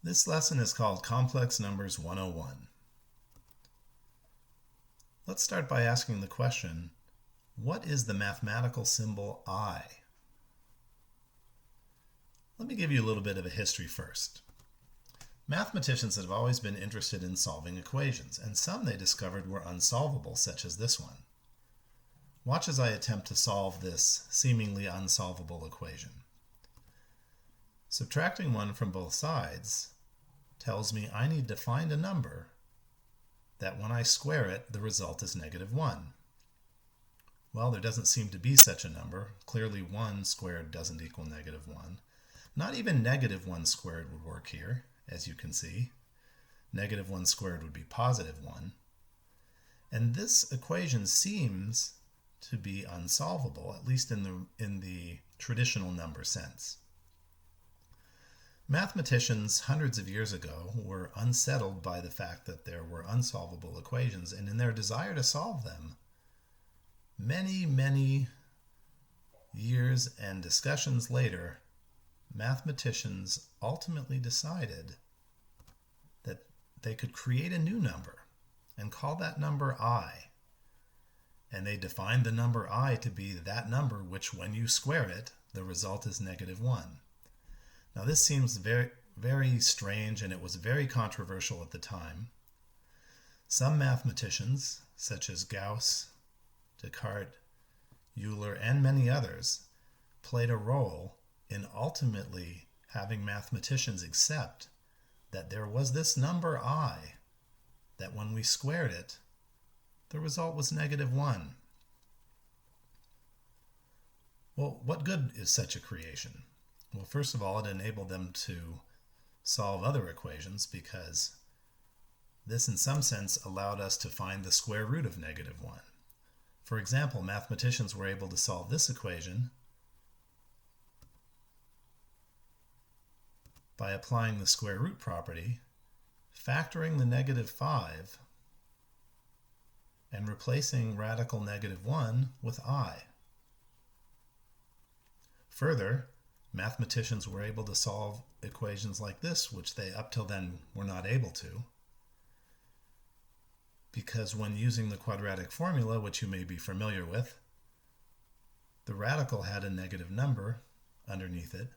This lesson is called Complex Numbers 101. Let's start by asking the question, what is the mathematical symbol I? Let me give you a little bit of a history first. Mathematicians have always been interested in solving equations, and some they discovered were unsolvable, such as this one. Watch as I attempt to solve this seemingly unsolvable equation. Subtracting 1 from both sides tells me I need to find a number that when I square it, the result is -1. Well, there doesn't seem to be such a number. Clearly 1 squared doesn't equal -1. Not even -1 squared would work here, as you can see. -1 squared would be +1. And this equation seems to be unsolvable, at least in the traditional number sense. Mathematicians hundreds of years ago were unsettled by the fact that there were unsolvable equations, and in their desire to solve them, many years and discussions later, mathematicians ultimately decided that they could create a new number and call that number I. And they defined the number I to be that number which, when you square it, the result is -1. Now this seems very strange, and it was very controversial at the time. Some mathematicians, such as Gauss, Descartes, Euler, and many others, played a role in ultimately having mathematicians accept that there was this number I, that when we squared it, the result was -1. Well, what good is such a creation? Well, first of all, it enabled them to solve other equations, because this in some sense allowed us to find the square root of -1. For example, mathematicians were able to solve this equation by applying the square root property, factoring the -5, and replacing radical -1 with I. Further, mathematicians were able to solve equations like this, which they up till then were not able to, because when using the quadratic formula, which you may be familiar with, the radical had a negative number underneath it,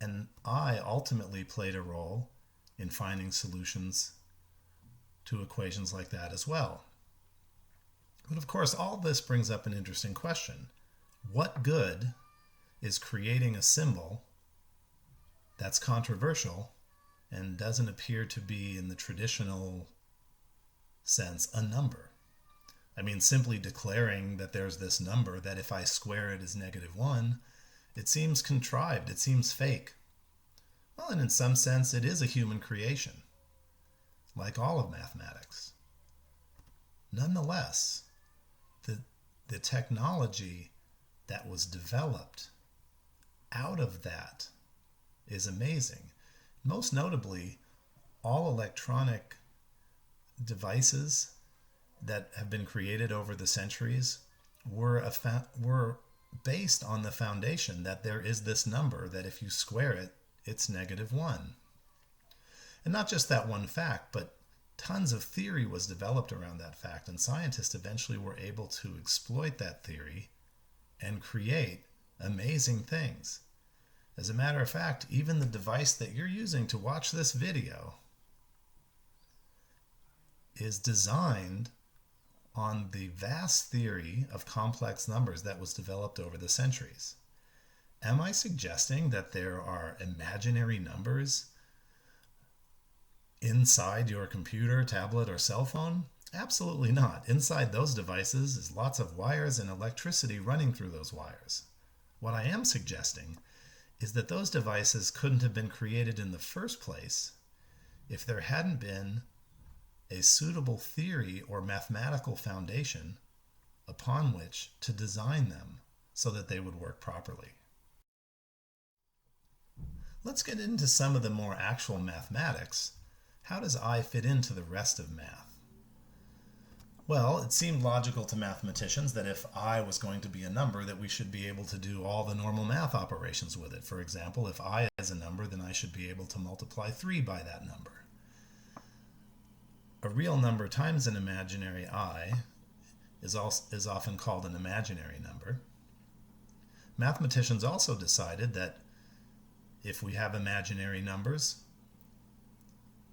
and I ultimately played a role in finding solutions to equations like that as well. But of course, all this brings up an interesting question. What good is creating a symbol that's controversial and doesn't appear to be, in the traditional sense, a number? I mean, simply declaring that there's this number that if I square it is -1, it seems contrived, it seems fake. Well, and in some sense, it is a human creation, like all of mathematics. Nonetheless, the technology that was developed out of that is amazing. Most notably, all electronic devices that have been created over the centuries were based on the foundation that there is this number that if you square it, it's -1. And not just that one fact, but tons of theory was developed around that fact, and scientists eventually were able to exploit that theory and create amazing things. As a matter of fact, even the device that you're using to watch this video is designed on the vast theory of complex numbers that was developed over the centuries. Am I suggesting that there are imaginary numbers inside your computer, tablet, or cell phone? Absolutely not. Inside those devices is lots of wires and electricity running through those wires. What I am suggesting is that those devices couldn't have been created in the first place if there hadn't been a suitable theory or mathematical foundation upon which to design them so that they would work properly. Let's get into some of the more actual mathematics. How does I fit into the rest of math? Well, it seemed logical to mathematicians that if I was going to be a number, that we should be able to do all the normal math operations with it. For example, if I is a number, then I should be able to multiply 3 by that number. A real number times an imaginary I is often called an imaginary number. Mathematicians also decided that if we have imaginary numbers,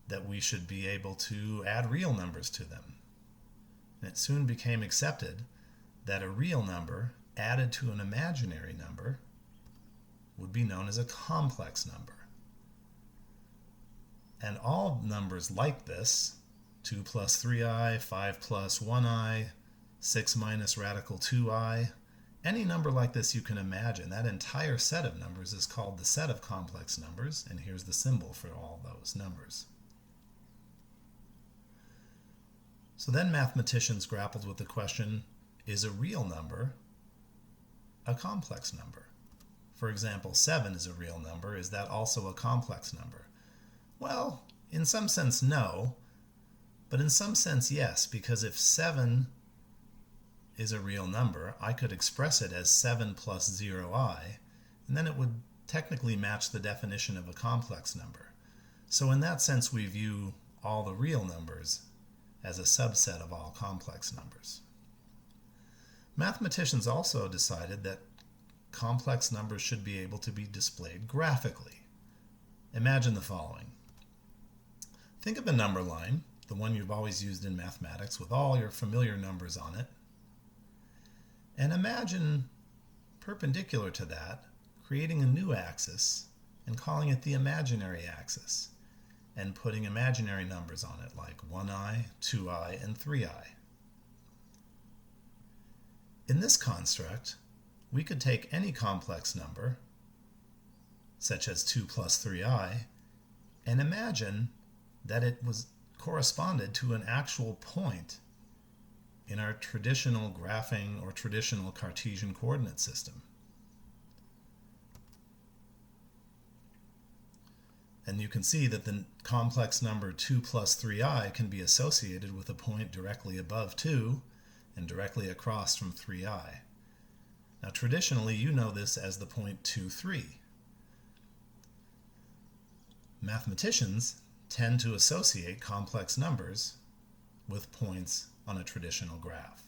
that we should be able to add real numbers to them. And it soon became accepted that a real number added to an imaginary number would be known as a complex number. And all numbers like this, 2 plus 3i, 5 plus 1i, 6 minus radical 2i, any number like this you can imagine, that entire set of numbers is called the set of complex numbers, and here's the symbol for all those numbers. So then mathematicians grappled with the question, is a real number a complex number? For example, 7 is a real number. Is that also a complex number? Well, in some sense, no. But in some sense, yes, because if 7 is a real number, I could express it as 7 plus 0i, and then it would technically match the definition of a complex number. So in that sense, we view all the real numbers as a subset of all complex numbers. Mathematicians also decided that complex numbers should be able to be displayed graphically. Imagine the following. Think of a number line, the one you've always used in mathematics with all your familiar numbers on it, and imagine perpendicular to that, creating a new axis and calling it the imaginary axis, and putting imaginary numbers on it like 1i, 2i, and 3i. In this construct, we could take any complex number, such as 2 plus 3i, and imagine that it was corresponded to an actual point in our traditional graphing or traditional Cartesian coordinate system. And you can see that the complex number 2 plus 3i can be associated with a point directly above 2 and directly across from 3i. Now traditionally you know this as the point 2, 3. Mathematicians tend to associate complex numbers with points on a traditional graph.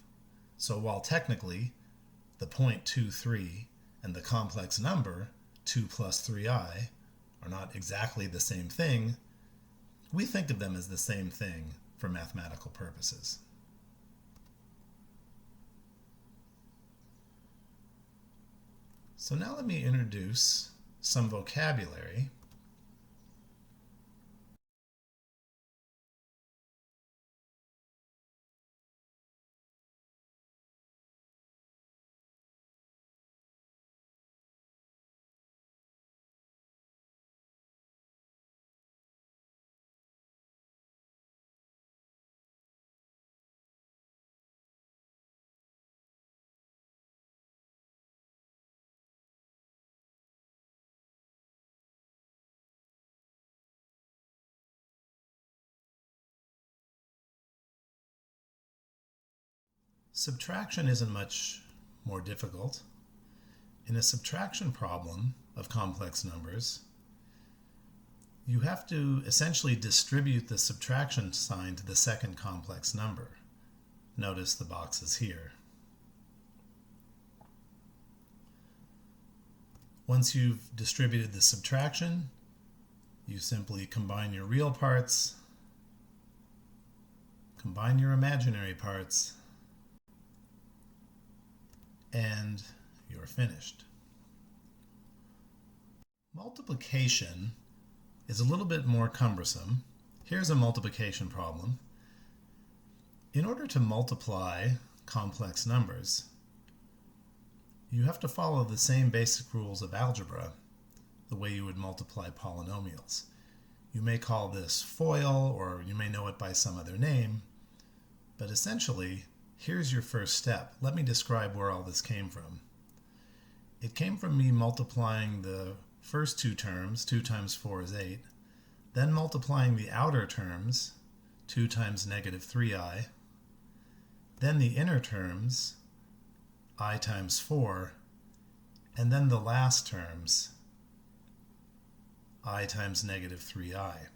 So while technically the point 2, 3 and the complex number 2 plus 3i are not exactly the same thing, we think of them as the same thing for mathematical purposes. So now let me introduce some vocabulary . Subtraction isn't much more difficult. In a subtraction problem of complex numbers, you have to essentially distribute the subtraction sign to the second complex number. Notice the boxes here. Once you've distributed the subtraction, you simply combine your real parts, combine your imaginary parts, and you're finished. Multiplication is a little bit more cumbersome. Here's a multiplication problem. In order to multiply complex numbers, you have to follow the same basic rules of algebra the way you would multiply polynomials. You may call this FOIL, or you may know it by some other name, but essentially, here's your first step. Let me describe where all this came from. It came from me multiplying the first two terms, 2 times 4 is 8, then multiplying the outer terms, 2 times negative 3i, then the inner terms, I times 4, and then the last terms, I times negative 3i.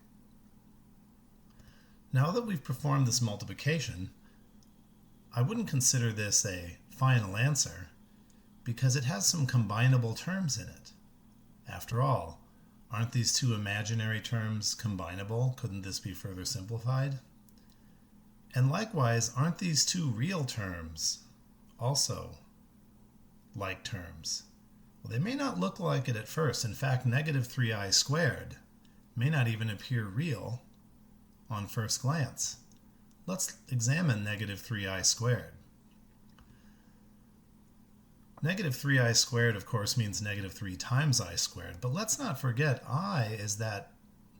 Now that we've performed this multiplication, I wouldn't consider this a final answer because it has some combinable terms in it. After all, aren't these two imaginary terms combinable? Couldn't this be further simplified? And likewise, aren't these two real terms also like terms? Well, they may not look like it at first. In fact, negative 3i squared may not even appear real on first glance. Let's examine negative 3i squared. Negative 3i squared, of course, means negative 3 times I squared, but let's not forget I is that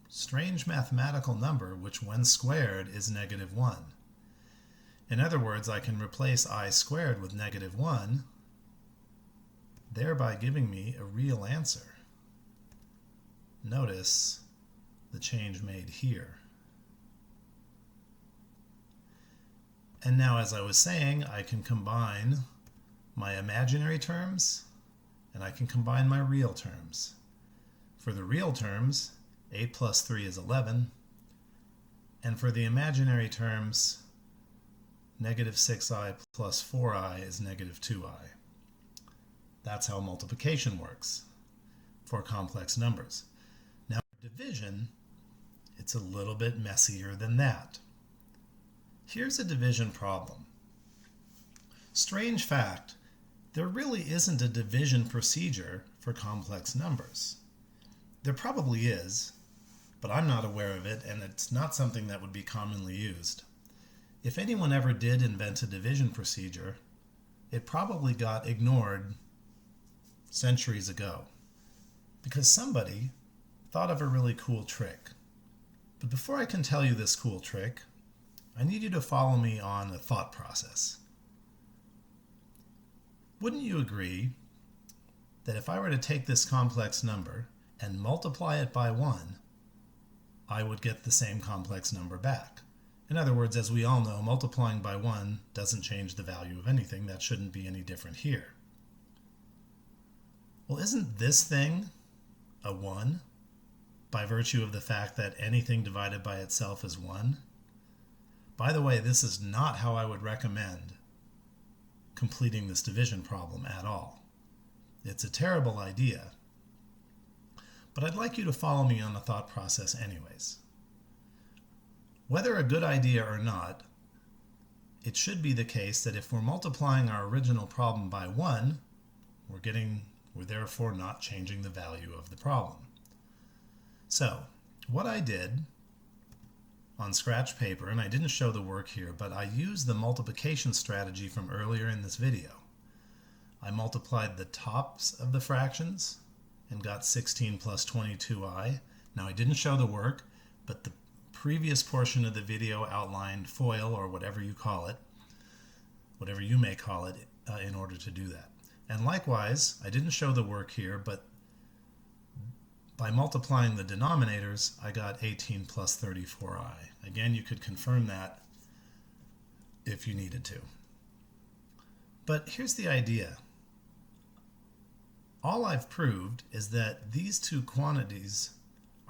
strange mathematical number which, when squared, is negative 1. In other words, I can replace I squared with negative 1, thereby giving me a real answer. Notice the change made here. And now, as I was saying, I can combine my imaginary terms and I can combine my real terms. For the real terms, 8 plus 3 is 11. And for the imaginary terms, negative 6i plus 4i is negative 2i. That's how multiplication works for complex numbers. Now, for division, it's a little bit messier than that. Here's a division problem. Strange fact, there really isn't a division procedure for complex numbers. There probably is, but I'm not aware of it, and it's not something that would be commonly used. If anyone ever did invent a division procedure, it probably got ignored centuries ago because somebody thought of a really cool trick. But before I can tell you this cool trick, I need you to follow me on a thought process. Wouldn't you agree that if I were to take this complex number and multiply it by 1, I would get the same complex number back? In other words, as we all know, multiplying by 1 doesn't change the value of anything. That shouldn't be any different here. Well, isn't this thing a 1 by virtue of the fact that anything divided by itself is 1? By the way, this is not how I would recommend completing this division problem at all. It's a terrible idea, but I'd like you to follow me on the thought process anyways. Whether a good idea or not, it should be the case that if we're multiplying our original problem by 1, we're therefore not changing the value of the problem. So, what I did on scratch paper, and I didn't show the work here, but I used the multiplication strategy from earlier in this video. I multiplied the tops of the fractions and got 16 plus 22i. Now, I didn't show the work, but the previous portion of the video outlined FOIL, or whatever you call it, whatever you may call it, in order to do that. And likewise, I didn't show the work here, but by multiplying the denominators, I got 18 plus 34i. Again, you could confirm that if you needed to. But here's the idea. All I've proved is that these two quantities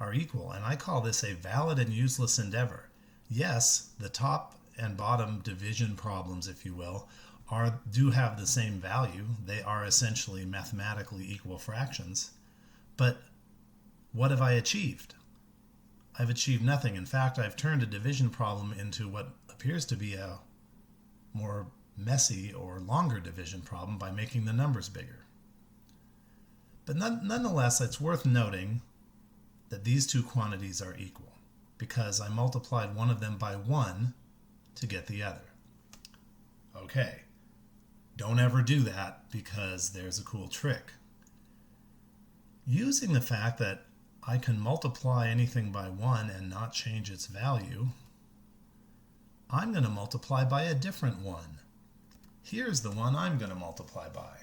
are equal, and I call this a valid and useless endeavor. Yes, the top and bottom division problems, if you will, do have the same value. They are essentially mathematically equal fractions. But what have I achieved? I've achieved nothing. In fact, I've turned a division problem into what appears to be a more messy or longer division problem by making the numbers bigger. But nonetheless, it's worth noting that these two quantities are equal because I multiplied one of them by 1 to get the other. Okay, don't ever do that because there's a cool trick. Using the fact that I can multiply anything by 1 and not change its value, I'm going to multiply by a different 1. Here's the one I'm going to multiply by.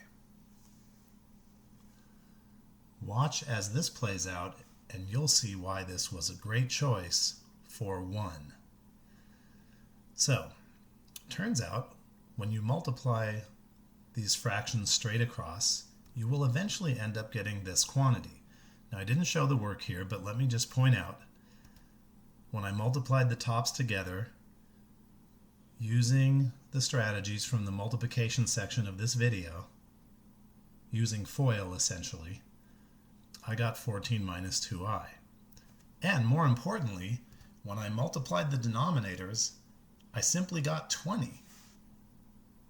Watch as this plays out, and you'll see why this was a great choice for 1. So, turns out when you multiply these fractions straight across, you will eventually end up getting this quantity. Now, I didn't show the work here, but let me just point out, when I multiplied the tops together using the strategies from the multiplication section of this video, using FOIL essentially, I got 14 minus 2i. And more importantly, when I multiplied the denominators, I simply got 20.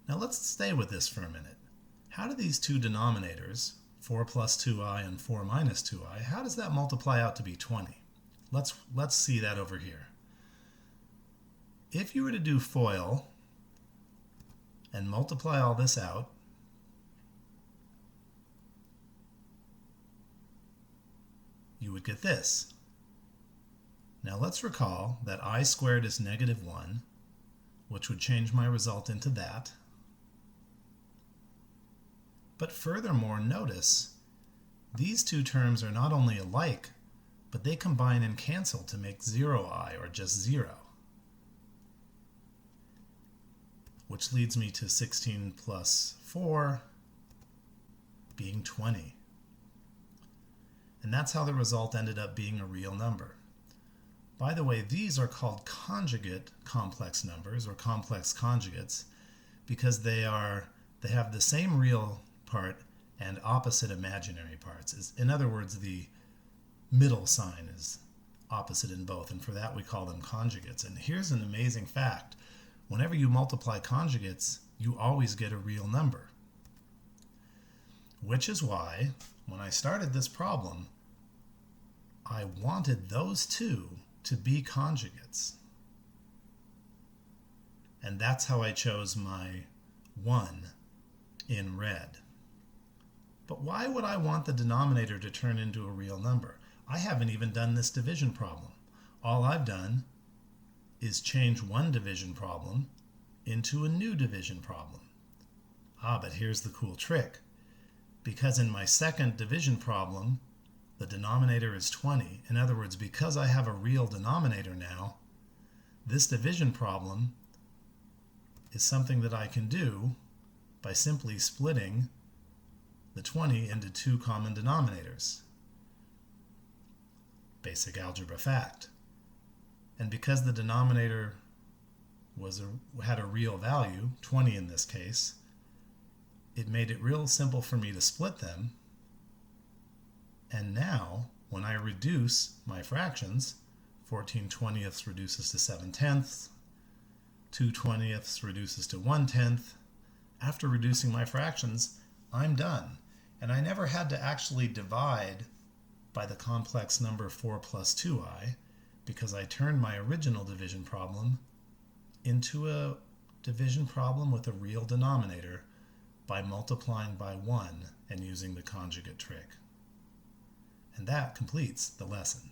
Now let's stay with this for a minute. How do these two denominators, 4 plus 2i and 4 minus 2i, how does that multiply out to be 20? Let's see that over here. If you were to do FOIL and multiply all this out, you would get this. Now let's recall that I squared is negative 1, which would change my result into that. But furthermore, notice these two terms are not only alike, but they combine and cancel to make 0i, or just 0. Which leads me to 16 plus 4 being 20. And that's how the result ended up being a real number. By the way, these are called conjugate complex numbers, or complex conjugates, because they have the same real part and opposite imaginary parts. In other words, the middle sign is opposite in both, and for that we call them conjugates. And here's an amazing fact. Whenever you multiply conjugates, you always get a real number. Which is why, when I started this problem, I wanted those two to be conjugates. And that's how I chose my 1 in red. But why would I want the denominator to turn into a real number? I haven't even done this division problem. All I've done is change one division problem into a new division problem. But here's the cool trick. Because in my second division problem, the denominator is 20. In other words, because I have a real denominator now, this division problem is something that I can do by simply splitting the 20 into two common denominators. Basic algebra fact. And because the denominator had a real value, 20 in this case, it made it real simple for me to split them. And now, when I reduce my fractions, 14/20 reduces to 7/10, 2/20 reduces to 1/10. After reducing my fractions, I'm done. And I never had to actually divide by the complex number 4 plus 2i, because I turned my original division problem into a division problem with a real denominator by multiplying by 1 and using the conjugate trick. And that completes the lesson.